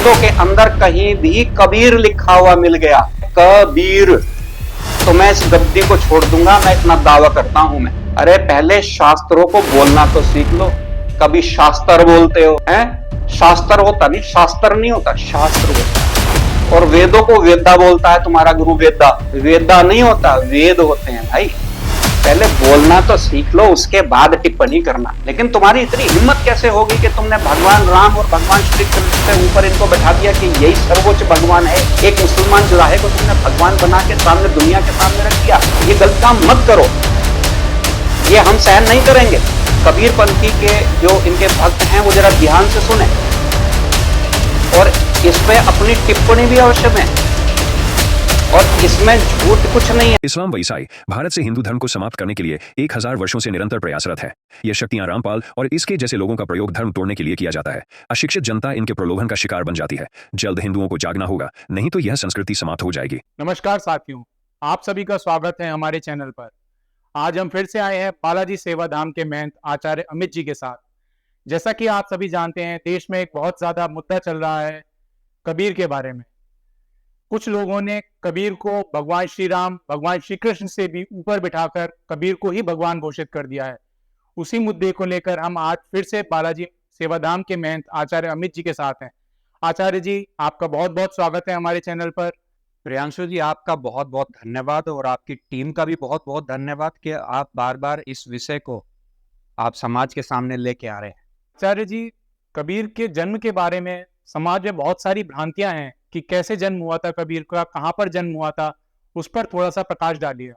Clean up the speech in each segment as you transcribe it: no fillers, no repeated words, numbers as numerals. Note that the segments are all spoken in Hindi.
वेदों के अंदर कहीं भी कबीर लिखा हुआ मिल गया, कबीर, तो मैं इस गद्दी को छोड़ दूंगा, मैं इतना दावा करता हूं मैं। अरे पहले शास्त्रों को बोलना तो सीख लो। कभी शास्त्र बोलते हो, हैं? शास्त्र होता नहीं, शास्त्र नहीं होता, शास्त्र होता है। और वेदों को वेदा बोलता है तुम्हारा गुरु, वेदा। वेदा नहीं होता, वेद होते हैं भाई। पहले बोलना तो सीख लो, उसके बाद टिप्पणी करना। लेकिन तुम्हारी इतनी हिम्मत कैसे होगी कि तुमने भगवान राम और भगवान श्री कृष्ण से ऊपर इनको बैठा दिया कि यही सर्वोच्च भगवान है। एक मुसलमान जुलाहे को तुमने भगवान बना के सामने, दुनिया के सामने रख दिया। ये गलत काम मत करो, ये हम सहन नहीं करेंगे। कबीरपंथी के जो इनके भक्त हैं वो जरा ध्यान से सुने और इस पे अपनी टिप्पणी भी अवश्य में, और इसमें झूठ कुछ नहीं है। इस्लाम व ईसाई भारत से हिंदू धर्म को समाप्त करने के लिए 1000 वर्षों से निरंतर प्रयासरत है। ये शक्तियां रामपाल और इसके जैसे लोगों का प्रयोग धर्म तोड़ने के लिए किया जाता है। अशिक्षित जनता इनके प्रलोभन का शिकार बन जाती है। जल्द हिंदुओं को जागना होगा, नहीं तो यह संस्कृति समाप्त हो जाएगी। नमस्कार साथियों, आप सभी का स्वागत है हमारे चैनल पर। आज हम फिर से आए हैं बालाजी सेवा धाम के महंत आचार्य अमित जी के साथ। जैसा कि आप सभी जानते हैं, देश में एक बहुत ज्यादा मुद्दा चल रहा है कबीर के बारे में। कुछ लोगों ने कबीर को भगवान श्री राम, भगवान श्री कृष्ण से भी ऊपर बिठाकर कबीर को ही भगवान घोषित कर दिया है। उसी मुद्दे को लेकर हम आज फिर से बालाजी सेवाधाम के महंत आचार्य अमित जी के साथ हैं। आचार्य जी, आपका बहुत बहुत स्वागत है हमारे चैनल पर। प्रियांशु जी, आपका बहुत बहुत धन्यवाद और आपकी टीम का भी बहुत बहुत धन्यवाद कि आप बार बार इस विषय को आप समाज के सामने लेके आ रहे हैं। आचार्य जी, कबीर के जन्म के बारे में समाज में बहुत सारी भ्रांतियां हैं कि कैसे जन्म हुआ था कबीर का, कहां पर जन्म हुआ था, उस पर थोड़ा सा प्रकाश डालिए।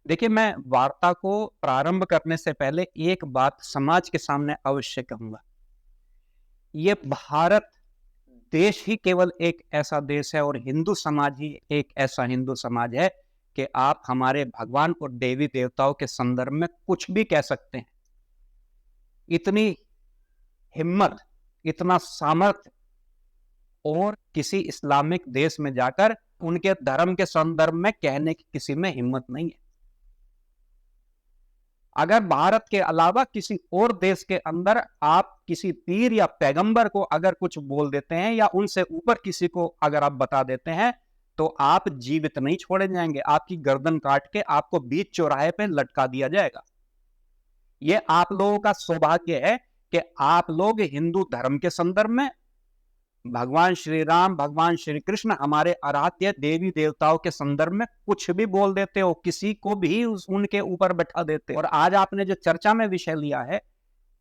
देखिए, मैं वार्ता को प्रारंभ करने से पहले एक बात समाज के सामने अवश्य कहूंगा। ये भारत देश ही केवल एक ऐसा देश है और हिंदू समाज ही एक ऐसा हिंदू समाज है कि आप हमारे भगवान और देवी देवताओं के संदर्भ में कुछ भी कह सकते हैं। इतनी हिम्मत, इतना सामर्थ्य और किसी इस्लामिक देश में जाकर उनके धर्म के संदर्भ में कहने की किसी में हिम्मत नहीं है। अगर भारत के अलावा किसी और देश के अंदर आप किसी पीर या पैगंबर को अगर कुछ बोल देते हैं या उनसे ऊपर किसी को अगर आप बता देते हैं तो आप जीवित नहीं छोड़े जाएंगे। आपकी गर्दन काट के आपको बीच चौराहे पे लटका दिया जाएगा। यह आप लोगों का सौभाग्य है कि आप लोग हिंदू धर्म के संदर्भ में भगवान श्री राम, भगवान श्री कृष्ण, हमारे आराध्य देवी देवताओं के संदर्भ में कुछ भी बोल देते हो, किसी को भी उनके ऊपर बैठा देते हो। और आज आपने जो चर्चा में विषय लिया है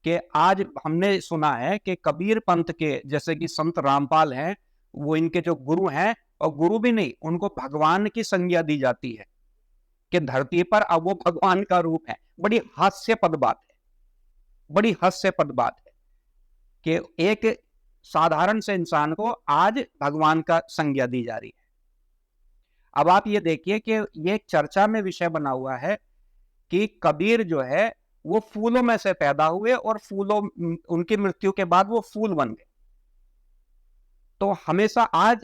कि आज हमने सुना है कि कबीर पंथ के जैसे कि संत रामपाल हैं, वो इनके जो गुरु हैं, और गुरु भी नहीं, उनको भगवान की संज्ञा दी जाती है कि धरती पर अब वो भगवान का रूप है। बड़ी हास्यपद बात है, बड़ी हास्यपद बात है कि एक साधारण से इंसान को आज भगवान का संज्ञा दी जा रही है। अब आप ये देखिए कि ये चर्चा में विषय बना हुआ है कि कबीर जो है वो फूलों में से पैदा हुए और फूलों, उनकी मृत्यु के बाद वो फूल बन गए। तो हमेशा आज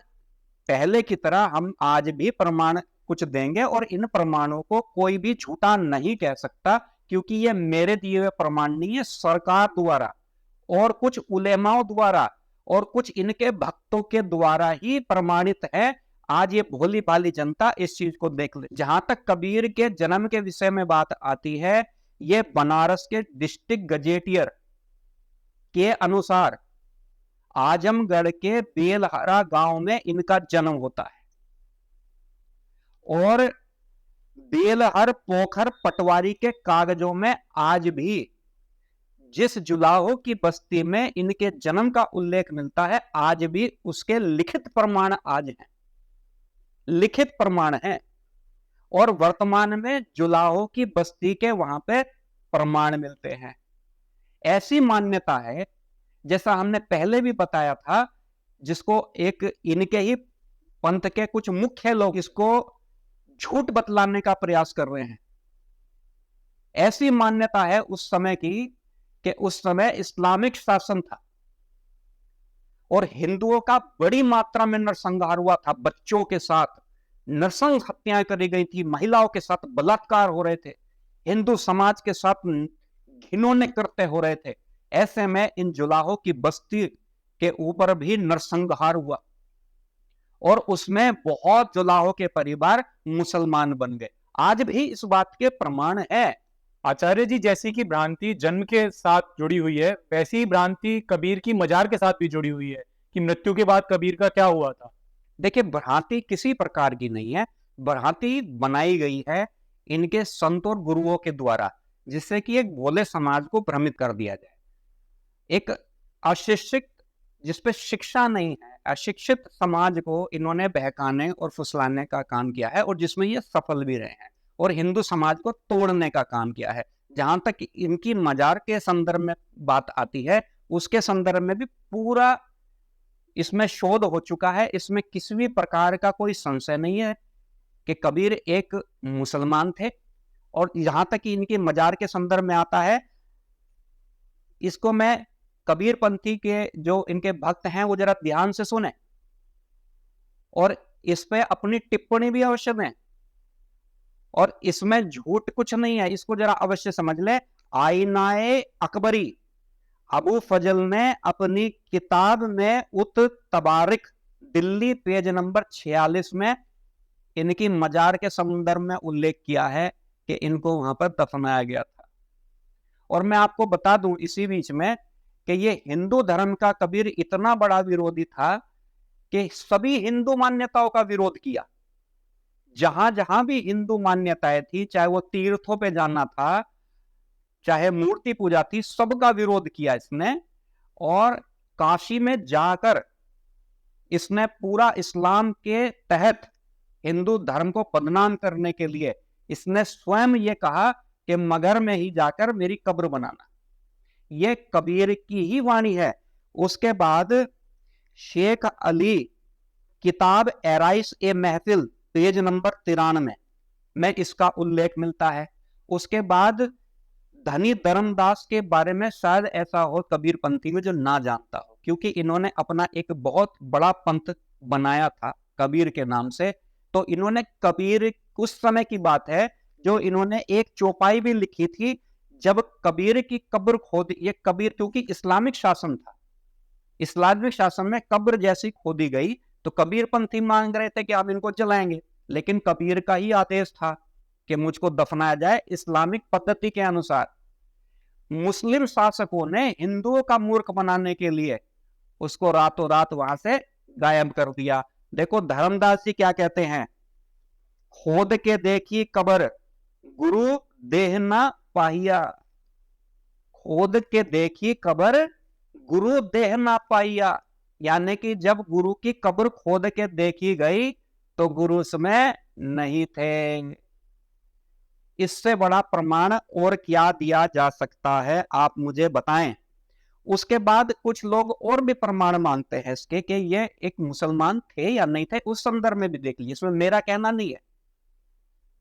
पहले की तरह हम आज भी प्रमाण कुछ देंगे और इन प्रमाणों को कोई भी झूठा नहीं कह सकता, क्योंकि ये मेरे दिए हुए प्रमाण नहीं है, सरकार द्वारा और कुछ उलेमाओं द्वारा और कुछ इनके भक्तों के द्वारा ही प्रमाणित है। आज ये भोली भाली जनता इस चीज को देख ले। जहां तक कबीर के जन्म के विषय में बात आती है, ये बनारस के डिस्ट्रिक्ट गजेटियर के अनुसार आजमगढ़ के बेलहरा गांव में इनका जन्म होता है। और बेलहर पोखर पटवारी के कागजों में आज भी जिस जुलाहो की बस्ती में इनके जन्म का उल्लेख मिलता है, आज भी उसके लिखित प्रमाण आज हैं, लिखित प्रमाण हैं। और वर्तमान में जुलाहो की बस्ती के वहां पे प्रमाण मिलते हैं। ऐसी मान्यता है, जैसा हमने पहले भी बताया था, जिसको एक इनके ही पंथ के कुछ मुख्य लोग इसको झूठ बतलाने का प्रयास कर रहे हैं। ऐसी मान्यता है उस समय की कि उस समय इस्लामिक शासन था और हिंदुओं का बड़ी मात्रा में नरसंहार हुआ था। बच्चों के साथ नरसंस हत्याएं करी गई थी, महिलाओं के साथ बलात्कार हो रहे थे, हिंदू समाज के साथ घिनौने कृत्य हो रहे थे। ऐसे में इन जुलाहों की बस्ती के ऊपर भी नरसंहार हुआ और उसमें बहुत जुलाहों के परिवार मुसलमान बन गए। आज भी इस बात के प्रमाण है। आचार्य जी, जैसी कि भ्रांति जन्म के साथ जुड़ी हुई है, वैसी ही भ्रांति कबीर की मजार के साथ भी जुड़ी हुई है कि मृत्यु के बाद कबीर का क्या हुआ था। देखिए, भ्रांति किसी प्रकार की नहीं है, भ्रांति बनाई गई है इनके संत और गुरुओं के द्वारा, जिससे कि एक भोले समाज को भ्रमित कर दिया जाए। एक अशिक्षित, जिसपे शिक्षा नहीं है, अशिक्षित समाज को इन्होंने बहकाने और फुसलाने का काम किया है और जिसमें ये सफल भी रहे हैं और हिंदू समाज को तोड़ने का काम किया है। जहां तक इनकी मजार के संदर्भ में बात आती है, उसके संदर्भ में भी पूरा इसमें शोध हो चुका है। इसमें किसी भी प्रकार का कोई संशय नहीं है कि कबीर एक मुसलमान थे। और जहां तक कि इनकी मजार के संदर्भ में आता है, इसको मैं कबीर पंथी के जो इनके भक्त हैं वो जरा ध्यान से सुने और इस पे अपनी टिप्पणी भी अवश्य दें। और इसमें झूठ कुछ नहीं है, इसको जरा अवश्य समझ ले। आईनाए अकबरी, अबू फजल ने अपनी किताब में उत तबारिक, दिल्ली, पेज नंबर 46 में इनकी मजार के संदर्भ में उल्लेख किया है कि इनको वहां पर दफनाया गया था। और मैं आपको बता दूं इसी बीच में कि ये हिंदू धर्म का कबीर इतना बड़ा विरोधी था कि सभी हिंदू मान्यताओं का विरोध किया। जहां जहां भी हिंदू मान्यताएं थी, चाहे वो तीर्थों पे जाना था, चाहे मूर्ति पूजा थी, सबका विरोध किया इसने। और काशी में जाकर इसने पूरा इस्लाम के तहत हिंदू धर्म को बदनाम करने के लिए इसने स्वयं ये कहा कि मगर में ही जाकर मेरी कब्र बनाना। ये कबीर की ही वाणी है। उसके बाद शेख अली, किताब एराइस ए महफिल, पेज नंबर 93 में इसका उल्लेख मिलता है। उसके बाद धनी धर्मदास के बारे में शायद ऐसा हो कबीर पंथी में जो ना जानता हो, क्योंकि इन्होंने अपना एक बहुत बड़ा पंथ बनाया था कबीर के नाम से। तो इन्होंने कबीर, उस समय की बात है जो इन्होंने एक चौपाई भी लिखी थी जब कबीर की कब्र खोदी। ये कबीर, क्योंकि इस्लामिक शासन था, इस्लामिक शासन में कब्र जैसी खोदी गई तो कबीर पंथी मांग रहे थे कि आप इनको जलाएंगे, लेकिन कबीर का ही आदेश था कि मुझको दफनाया जाए इस्लामिक पद्धति के अनुसार। मुस्लिम शासकों ने हिंदुओं का मूर्ख बनाने के लिए उसको रातों रात वहां से गायब कर दिया। देखो धर्मदास जी क्या कहते हैं, खोद के देखी कब्र गुरु देह ना पाहिया, खोद के देखी कब्र गुरु देह ना पाहिया। यानी कि जब गुरु की कब्र खोद के देखी गई तो गुरु उसमें नहीं थे। इससे बड़ा प्रमाण और क्या दिया जा सकता है, आप मुझे बताएं। उसके बाद कुछ लोग और भी प्रमाण मांगते हैं इसके कि ये एक मुसलमान थे या नहीं थे, उस संदर्भ में भी देख लीजिए। इसमें मेरा कहना नहीं है,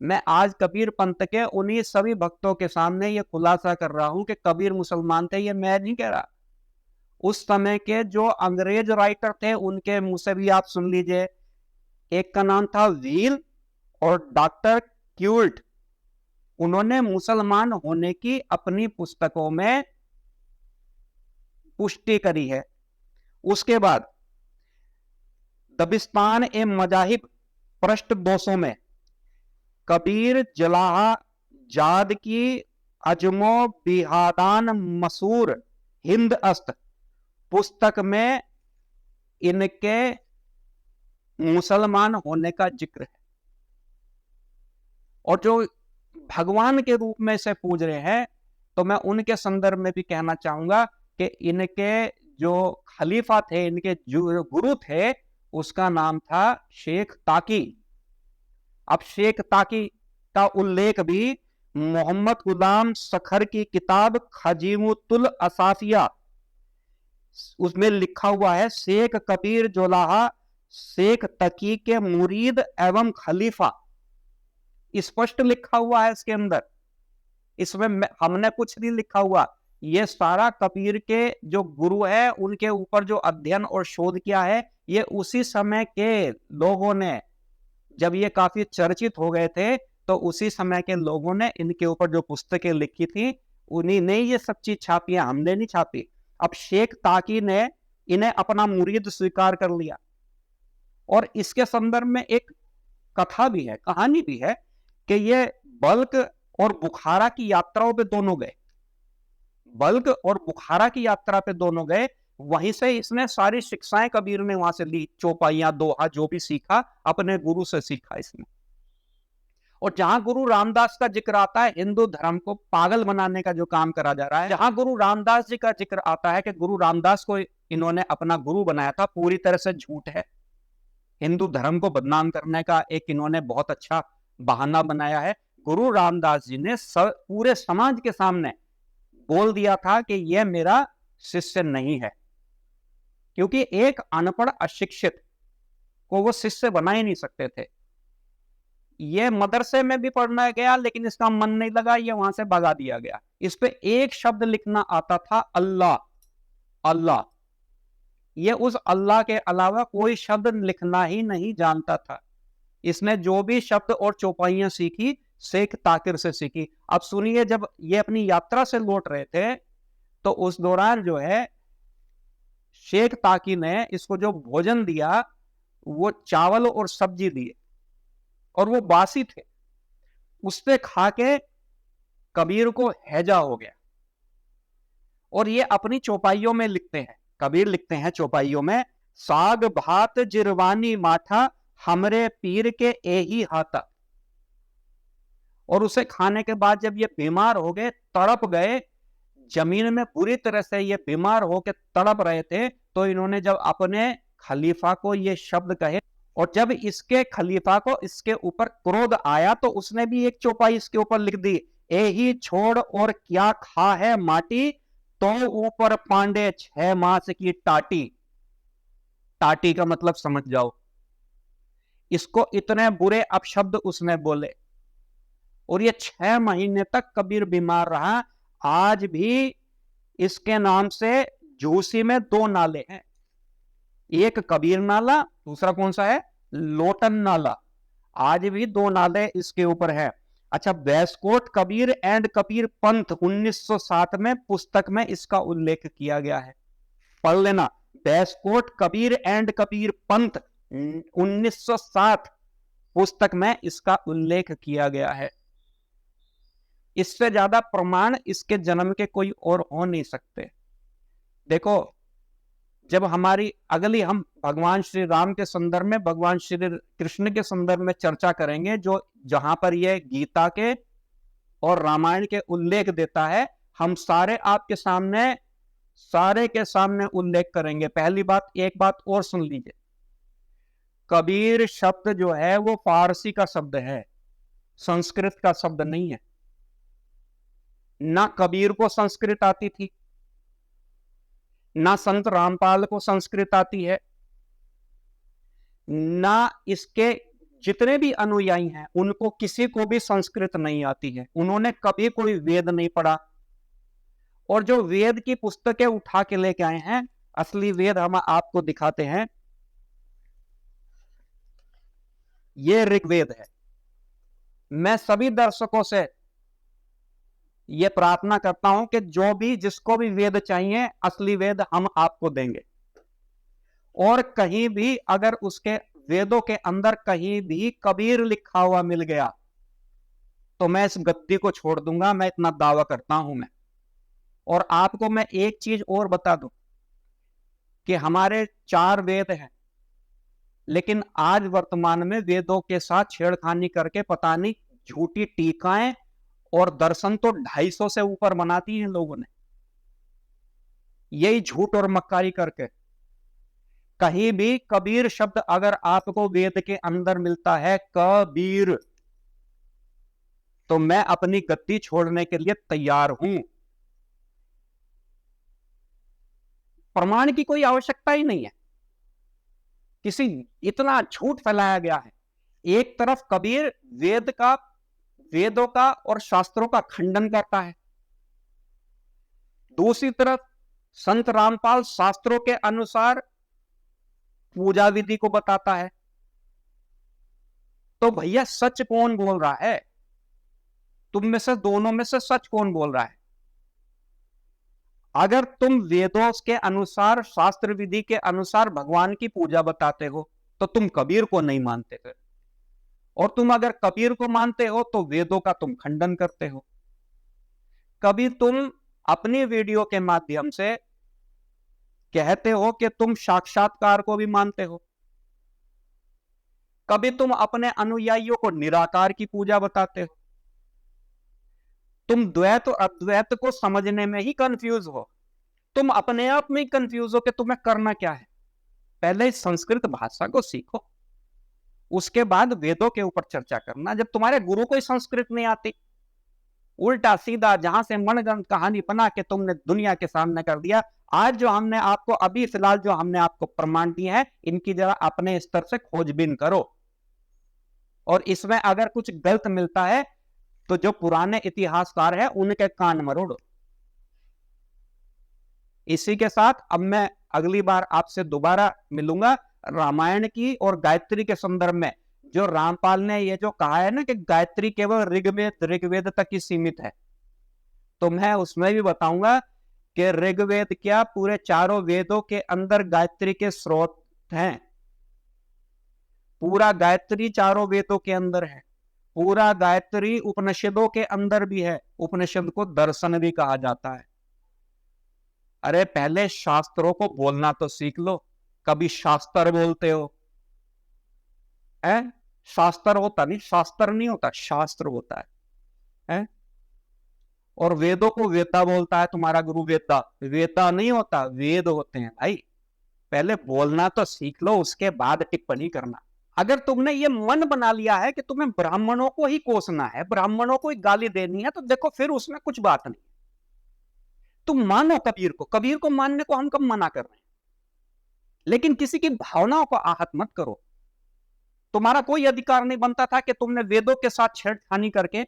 मैं आज कबीर पंथ के उन्हीं सभी भक्तों के सामने ये खुलासा कर रहा हूं कि कबीर मुसलमान थे, ये मैं नहीं कह रहा। उस समय के जो अंग्रेज राइटर थे उनके मुंह से भी आप सुन लीजिए। एक का नाम था व्हील और डॉक्टर क्यूल्ट, उन्होंने मुसलमान होने की अपनी पुस्तकों में पुष्टि करी है। उसके बाद दबिस्तान ए मजाहिब, पृष्ठ 200 में कबीर जलाहा जाद की अजमो बिहादान मसूर हिंद अस्त पुस्तक में इनके मुसलमान होने का जिक्र है। और जो भगवान के रूप में से पूज रहे हैं, तो मैं उनके संदर्भ में भी कहना चाहूंगा कि इनके जो खलीफा थे, इनके जो गुरु थे, उसका नाम था शेख ताकी। अब शेख ताकी का उल्लेख भी मोहम्मद गुलाम सखर की किताब खजीमुतुल असाफिया, उसमें लिखा हुआ है शेख कबीर जोलाहा शेख तकी के मुरीद एवं खलीफा, स्पष्ट लिखा हुआ है इसके अंदर। इसमें हमने कुछ नहीं लिखा हुआ, ये सारा कबीर के जो गुरु है उनके ऊपर जो अध्ययन और शोध किया है, ये उसी समय के लोगों ने, जब ये काफी चर्चित हो गए थे, तो उसी समय के लोगों ने इनके ऊपर जो पुस्तकें लिखी थी, उन्हीं ने ये सब चीज छापी है, हमने नहीं छापी। अब शेख ताकी ने इन्हें अपना मुरीद स्वीकार कर लिया। और इसके संदर्भ में एक कथा भी है, कहानी भी है कि ये बल्ख और बुखारा की यात्राओं पे दोनों गए, बल्ख और बुखारा की यात्रा पे दोनों गए। वहीं से इसने सारी शिक्षाएं कबीर ने वहां से ली, चौपाइयां, दोहा, जो भी सीखा अपने गुरु से सीखा इसने। और जहां गुरु रामदास का जिक्र आता है, हिंदू धर्म को पागल बनाने का जो काम करा जा रहा है, जहां गुरु रामदास जी का जिक्र आता है कि गुरु रामदास को इन्होंने अपना गुरु बनाया था, पूरी तरह से झूठ है। हिंदू धर्म को बदनाम करने का एक इन्होंने बहुत अच्छा बहाना बनाया है। गुरु रामदास जी ने पूरे समाज के सामने बोल दिया था कि यह मेरा शिष्य नहीं है, क्योंकि एक अनपढ़ अशिक्षित को वो शिष्य बना ही नहीं सकते थे। ये मदरसे में भी पढ़ना गया, लेकिन इसका मन नहीं लगा, ये वहां से भगा दिया गया। इस पे एक शब्द लिखना आता था, अल्लाह, अल्लाह। ये उस अल्लाह के अलावा कोई शब्द लिखना ही नहीं जानता था। इसने जो भी शब्द और चौपाइयां सीखी, शेख ताकिर से सीखी। अब सुनिए, जब ये अपनी यात्रा से लौट रहे थे तो उस दौरान जो है शेख ताकी ने इसको जो भोजन दिया, वो चावल और सब्जी दिए, और वो बासी थे। उससे खा के कबीर को हैजा हो गया। और ये अपनी चौपाइयों में लिखते हैं, कबीर लिखते हैं चौपाइयों में, साग भात जिरवानी माठा हमरे पीर के एही हाथा। और उसे खाने के बाद जब ये बीमार हो गए, तड़प गए जमीन में, बुरी तरह से ये बीमार होकर तड़प रहे थे, तो इन्होंने जब अपने खलीफा को ये शब्द कहे, और जब इसके खलीफा को इसके ऊपर क्रोध आया, तो उसने भी एक चौपाई इसके ऊपर लिख दी, एही छोड़ और क्या खा है माटी, तो ऊपर पांडे 6 मास की टाटी। टाटी का मतलब समझ जाओ। इसको इतने बुरे अपशब्द उसने बोले, और ये 6 महीने तक कबीर बीमार रहा। आज भी इसके नाम से झूसी में 2 नाले हैं, एक कबीर नाला, दूसरा कौन सा है, लोटन नाला। आज भी 2 नाले इसके ऊपर है। अच्छा, बैसकोट कबीर एंड कबीर पंथ 1907 में पुस्तक में इसका उल्लेख किया गया है, पढ़ लेना। बैसकोट कबीर एंड कबीर पंथ 1907 पुस्तक में इसका उल्लेख किया गया है। इससे ज्यादा प्रमाण इसके जन्म के कोई और हो नहीं सकते। देखो, जब हमारी अगली हम भगवान श्री राम के संदर्भ में, भगवान श्री कृष्ण के संदर्भ में चर्चा करेंगे, जो जहां पर यह गीता के और रामायण के उल्लेख देता है, हम सारे आपके सामने, सारे के सामने उल्लेख करेंगे। पहली बात, एक बात और सुन लीजिए, कबीर शब्द जो है वो फारसी का शब्द है, संस्कृत का शब्द नहीं है। ना कबीर को संस्कृत आती थी, ना संत रामपाल को संस्कृत आती है, ना इसके जितने भी अनुयायी हैं उनको किसी को भी संस्कृत नहीं आती है। उन्होंने कभी कोई वेद नहीं पढ़ा, और जो वेद की पुस्तकें उठा के लेके आए हैं, असली वेद हम आपको दिखाते हैं। ये ऋग्वेद है। मैं सभी दर्शकों से यह प्रार्थना करता हूं कि जो भी, जिसको भी वेद चाहिए, असली वेद हम आपको देंगे। और कहीं भी अगर उसके वेदों के अंदर कहीं भी कबीर लिखा हुआ मिल गया, तो मैं इस गद्दी को छोड़ दूंगा, मैं इतना दावा करता हूं मैं। और आपको मैं एक चीज और बता दूं कि हमारे 4 वेद हैं, लेकिन आज वर्तमान में वेदों के साथ छेड़खानी करके पता नहीं झूठी टीकाएं और दर्शन तो 250 से ऊपर बनाती हैं लोगों ने, यही झूठ और मक्कारी करके। कहीं भी कबीर शब्द अगर आपको वेद के अंदर मिलता है, कबीर, तो मैं अपनी गद्दी छोड़ने के लिए तैयार हूं। प्रमाण की कोई आवश्यकता ही नहीं है। किसी, इतना झूठ फैलाया गया है। एक तरफ कबीर वेदों का और शास्त्रों का खंडन करता है, दूसरी तरफ संत रामपाल शास्त्रों के अनुसार पूजा विधि को बताता है। तो भैया सच कौन बोल रहा है? तुम में से दोनों में से सच कौन बोल रहा है? अगर तुम वेदों के अनुसार, शास्त्र विधि के अनुसार भगवान की पूजा बताते हो तो तुम कबीर को नहीं मानते थे, और तुम अगर कबीर को मानते हो तो वेदों का तुम खंडन करते हो। कभी तुम अपनी वीडियो के माध्यम से कहते हो कि तुम साक्षात्कार को भी मानते हो, कभी तुम अपने अनुयायियों को निराकार की पूजा बताते हो। तुम द्वैत और अद्वैत को समझने में ही कंफ्यूज हो, तुम अपने आप में ही कंफ्यूज हो कि तुम्हें करना क्या है। पहले इस संस्कृत भाषा को सीखो, उसके बाद वेदों के ऊपर चर्चा करना। जब तुम्हारे गुरु को ही संस्कृत नहीं आती, उल्टा सीधा जहां से मनगढ़ंत कहानी बना के तुमने दुनिया के सामने कर दिया। आज जो हमने आपको अभी फिलहाल जो हमने आपको प्रमाण दिए हैं, इनकी जरा अपने स्तर से खोजबीन करो, और इसमें अगर कुछ गलत मिलता है तो जो पुराने इतिहासकार हैं उनके कान मरोड़ो। इसी के साथ अब मैं अगली बार आपसे दोबारा मिलूंगा रामायण की और गायत्री के संदर्भ में। जो रामपाल ने ये जो कहा है ना कि गायत्री केवल ऋग्वेद तक ही सीमित है, तो मैं उसमें भी बताऊंगा कि ऋग्वेद क्या, पूरे चारों वेदों के अंदर गायत्री के स्रोत हैं। पूरा गायत्री चारों वेदों के अंदर है, पूरा गायत्री उपनिषदों के अंदर भी है। उपनिषद को दर्शन भी कहा जाता है। अरे पहले शास्त्रों को बोलना तो सीख लो। कभी शास्त्र बोलते हो, शास्त्र होता नहीं, शास्त्र नहीं होता, शास्त्र होता है? और वेदों को वेदा बोलता है तुम्हारा गुरु। वेदा वेदा नहीं होता, वेद होते हैं भाई। पहले बोलना तो सीख लो, उसके बाद टिप्पणी करना। अगर तुमने ये मन बना लिया है कि तुम्हें ब्राह्मणों को ही कोसना है, ब्राह्मणों को ही गाली देनी है, तो देखो फिर उसमें कुछ बात नहीं। तुम मानो कबीर को, कबीर को मानने को हम कब मना कर रहे हैं, लेकिन किसी की भावनाओं को आहत मत करो। तुम्हारा कोई अधिकार नहीं बनता था कि तुमने वेदों के साथ छेड़खानी करके,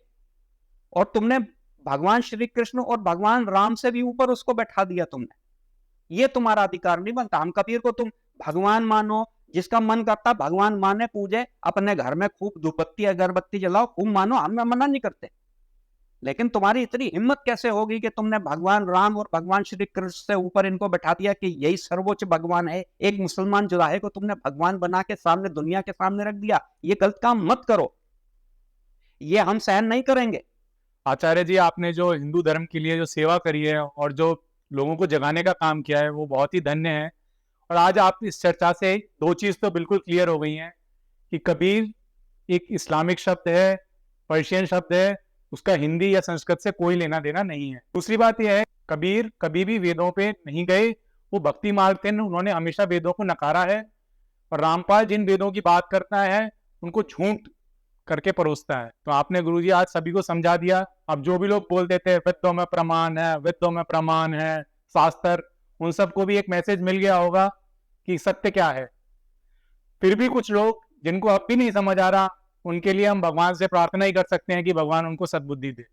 और तुमने भगवान श्री कृष्ण और भगवान राम से भी ऊपर उसको बैठा दिया तुमने। ये तुम्हारा अधिकार नहीं बनता। हम कबीर को तुम भगवान मानो, जिसका मन करता भगवान माने, पूजे, अपने घर में खूब धूपबत्ती अगरबत्ती जलाओ, खूब मानो, हम मना नहीं करते। लेकिन तुम्हारी इतनी हिम्मत कैसे होगी कि तुमने भगवान राम और भगवान श्री कृष्ण से ऊपर इनको बैठा दिया कि यही सर्वोच्च भगवान है। एक मुसलमान जुलाहे को तुमने भगवान बना के सामने, दुनिया के सामने रख दिया। ये गलत काम मत करो, ये हम सहन नहीं करेंगे। आचार्य जी, आपने जो हिंदू धर्म के लिए जो सेवा करी है और जो लोगों को जगाने का काम किया है, वो बहुत ही धन्य है। और आज आप इस चर्चा से दो चीज तो बिल्कुल क्लियर हो गई हैं कि कबीर एक इस्लामिक शब्द है, पर्शियन शब्द है, उसका हिंदी या संस्कृत से कोई लेना देना नहीं है। दूसरी बात यह है, कबीर कभी भी वेदों पे नहीं गए, वो भक्ति मार्ग थे, उन्होंने हमेशा वेदों को नकारा है। और रामपाल जिन वेदों की बात करता है उनको झूठ करके परोसता है। तो आपने गुरुजी आज सभी को समझा दिया। अब जो भी लोग बोल देते हैं वेदों में प्रमाण है, वेदों में प्रमाण है, शास्त्र, उन सबको भी एक मैसेज मिल गया होगा कि सत्य क्या है। फिर भी कुछ लोग जिनको अब भी नहीं समझ आ रहा, उनके लिए हम भगवान से प्रार्थना ही कर सकते हैं कि भगवान उनको सद्बुद्धि दे।